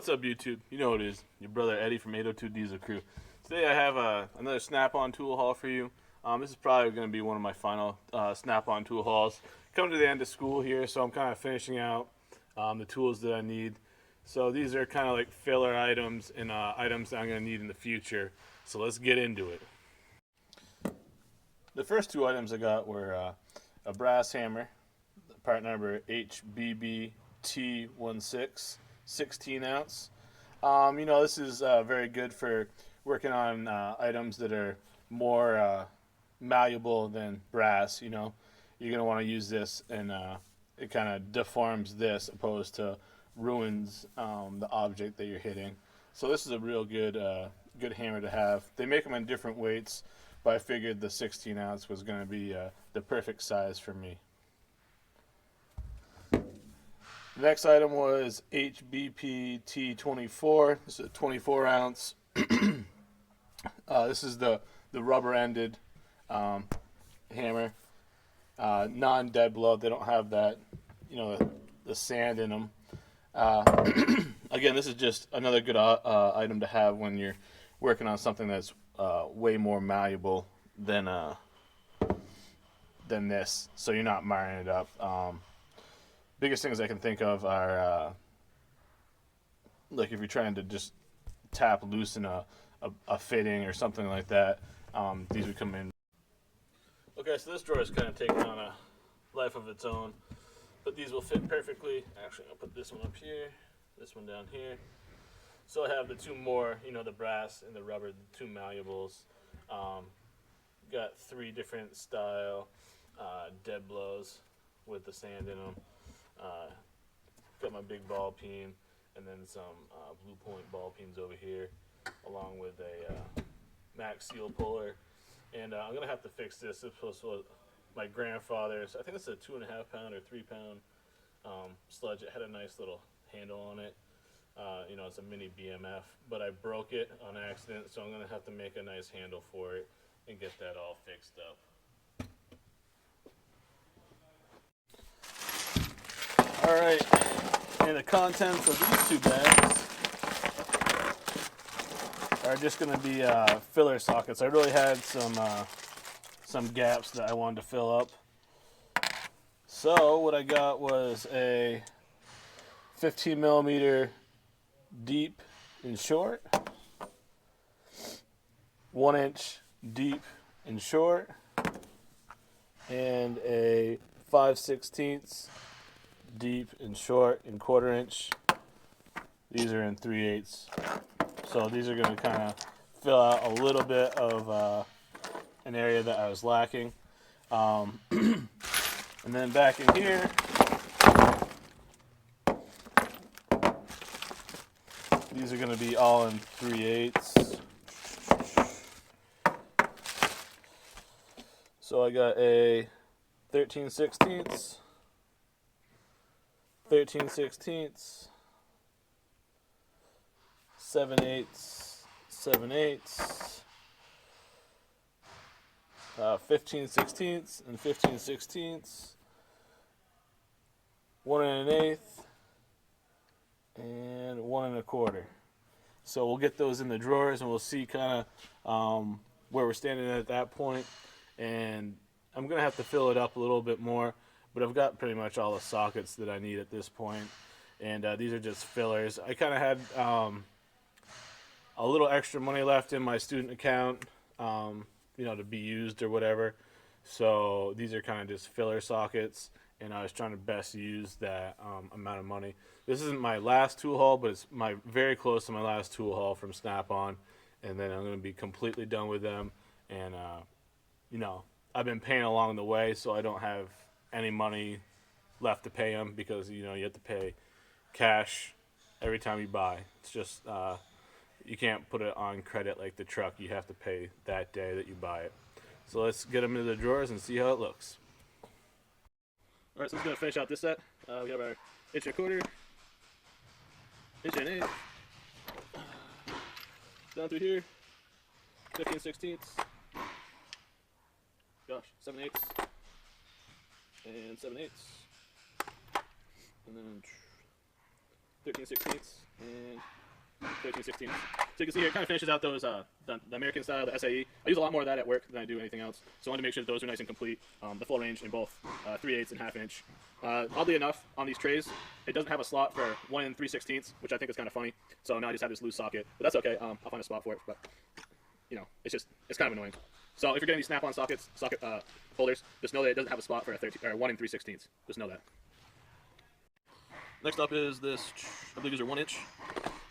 What's up, YouTube? You know what it is. Your brother Eddie from 802 Diesel Crew. Today I have another Snap-on tool haul for you. This is probably going to be one of my final Snap-on tool hauls. Coming to the end of school here, so I'm kind of finishing out the tools that I need. So these are kind of like filler items and items that I'm going to need in the future. So let's get into it. The first two items I got were a brass hammer, part number HBBT16, 16 ounce. This is very good for working on items that are more malleable than brass. You're going to want to use this, and it kind of deforms this opposed to ruins the object that you're hitting. So this is a real good good hammer to have. They make them in different weights, but I figured the 16 ounce was going to be the perfect size for me. The next item was HBPT24. This is a 24 ounce. This is the rubber-ended hammer, non-dead blow. They don't have that, the sand in them. Again, this is just another good item to have when you're working on something that's way more malleable than this, so you're not marring it up. Biggest things I can think of are like if you're trying to just tap loosen a fitting or something like that. These would come in. Okay, so this drawer is kind of taking on a life of its own, but these will fit perfectly. Actually, I'll put this one up here, this one down here. So I have the two more, the brass and the rubber, the two malleables. Got three different style dead blows with the sand in them. Got my big ball peen, and then some Blue Point ball peens over here, along with a Max seal puller. And I'm gonna have to fix this. This was my grandfather's. I think it's a 2.5 pound or 3 pound sludge. It had a nice little handle on it. It's a mini BMF, but I broke it on accident, so I'm gonna have to make a nice handle for it and get that all fixed up. Alright, and the contents of these two bags are just going to be filler sockets. I really had some gaps that I wanted to fill up. So what I got was a 15 millimeter deep and short, 1 inch deep and short, and a 5/16 deep and short and 1/4 inch. These are in 3/8. So these are going to kind of fill out a little bit of an area that I was lacking. And then back in here, these are going to be all in 3/8. So I got a 13/16, 13/16, 7/8, 7/8, 15/16 and 15/16, 1 1/8, and 1 1/4. So we'll get those in the drawers, and we'll see kind of where we're standing at that point. And I'm gonna have to fill it up a little bit more, but I've got pretty much all the sockets that I need at this point. And these are just fillers. I kind of had a little extra money left in my student account, to be used or whatever. So these are kind of just filler sockets, and I was trying to best use that amount of money. This isn't my last tool haul, but it's very close to my last tool haul from Snap-on, and then I'm going to be completely done with them. And I've been paying along the way, so I don't have any money left to pay them, because you have to pay cash every time you buy. It's just you can't put it on credit like the truck. You have to pay that day that you buy it. So let's get them into the drawers and see how it looks. All right, so let's go finish out this set. We have our 1 1/4, 1 1/8, down through here, 15/16, gosh, 7/8, and 7/8, and then 13/16 and 13/16. So you can see here, it kind of finishes out those the American style, the SAE. I use a lot more of that at work than I do anything else. So I wanted to make sure that those are nice and complete. The full range in both 3/8 and ½ inch. Oddly enough, on these trays, it doesn't have a slot for 1 3/16, which I think is kind of funny. So now I just have this loose socket, but that's okay. I'll find a spot for it. But you know, it's kind of annoying. So if you're getting these snap-on socket holders, just know that it doesn't have a spot for a 1 3/16. Just know that. Next up is this. I believe these are 1 inch.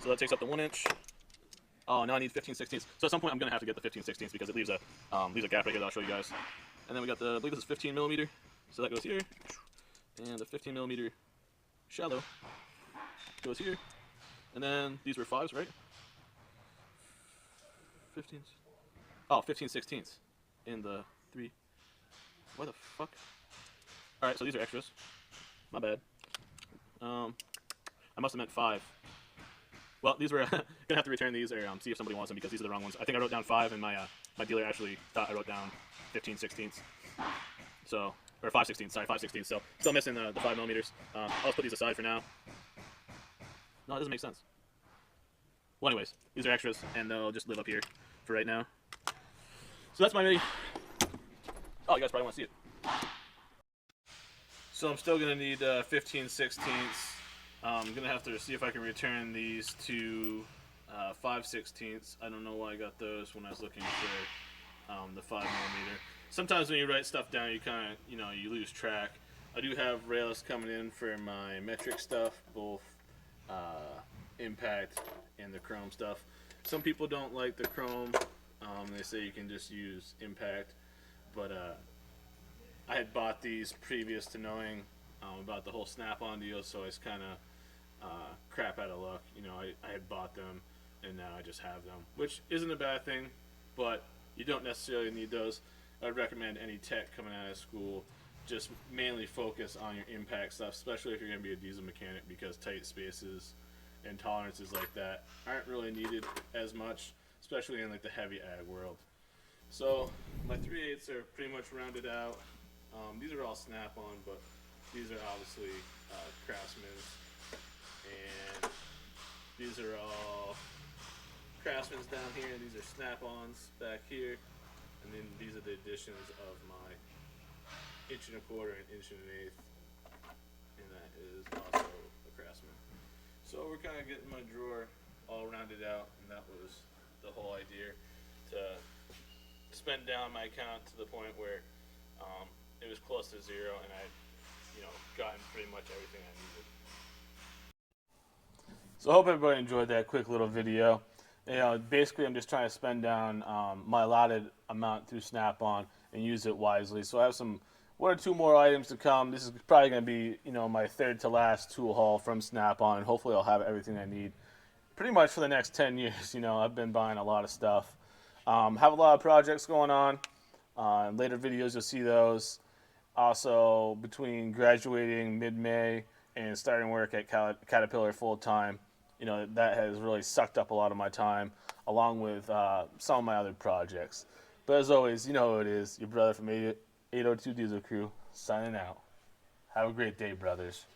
So that takes up the 1 inch. Oh, now I need 15/16. So at some point I'm gonna have to get the 15/16 because it leaves a gap right here that I'll show you guys. And then we got the, I believe this is 15 millimeter. So that goes here, and the 15 millimeter shallow goes here. And then these were 5s, right? 15s. Oh, 15/16 in the 3. What the fuck? All right, so these are extras. My bad. I must have meant 5. Well, these were gonna have to return these or see if somebody wants them because these are the wrong ones. I think I wrote down 5, and my dealer actually thought I wrote down 15/16. So, or 5/16. Sorry, 5/16. So still missing the 5 millimeters. I'll just put these aside for now. No, it doesn't make sense. Well, anyways, these are extras, and they'll just live up here for right now. So that's my mini. Oh, you guys probably want to see it. So I'm still gonna need 15/16. I'm gonna have to see if I can return these to 5/16. I don't know why I got those when I was looking for the 5 millimeter. Sometimes when you write stuff down, you kind of, you lose track. I do have rails coming in for my metric stuff, both impact and the chrome stuff. Some people don't like the chrome. They say you can just use impact, but I had bought these previous to knowing about the whole snap-on deal, so it's kind of crap out of luck. I had bought them, and now I just have them, which isn't a bad thing, but you don't necessarily need those. I'd recommend any tech coming out of school just mainly focus on your impact stuff, especially if you're going to be a diesel mechanic, because tight spaces and tolerances like that aren't really needed as much, especially in like the heavy ag world. So my 3/8 are pretty much rounded out. These are all snap-on, but these are obviously Craftsman's, and these are all Craftsman's down here, and these are snap-ons back here, and then these are the additions of my 1¼ and 1/8, and that is also a Craftsman. So we're kind of getting my drawer all rounded out, and that was the whole idea, to spend down my account to the point where it was close to 0, and I'd gotten pretty much everything I needed. So I hope everybody enjoyed that quick little video. Basically I'm just trying to spend down my allotted amount through Snap-on and use it wisely. So I have 1 or 2 more items to come. This is probably going to be, my 3rd to last tool haul from Snap-on, and hopefully I'll have everything I need pretty much for the next 10 years. I've been buying a lot of stuff. Have a lot of projects going on. In later videos you'll see those. Also, between graduating mid-May and starting work at Caterpillar full-time, that has really sucked up a lot of my time, along with some of my other projects. But as always, you know who it is, your brother from 802 Diesel Crew, signing out. Have a great day, brothers.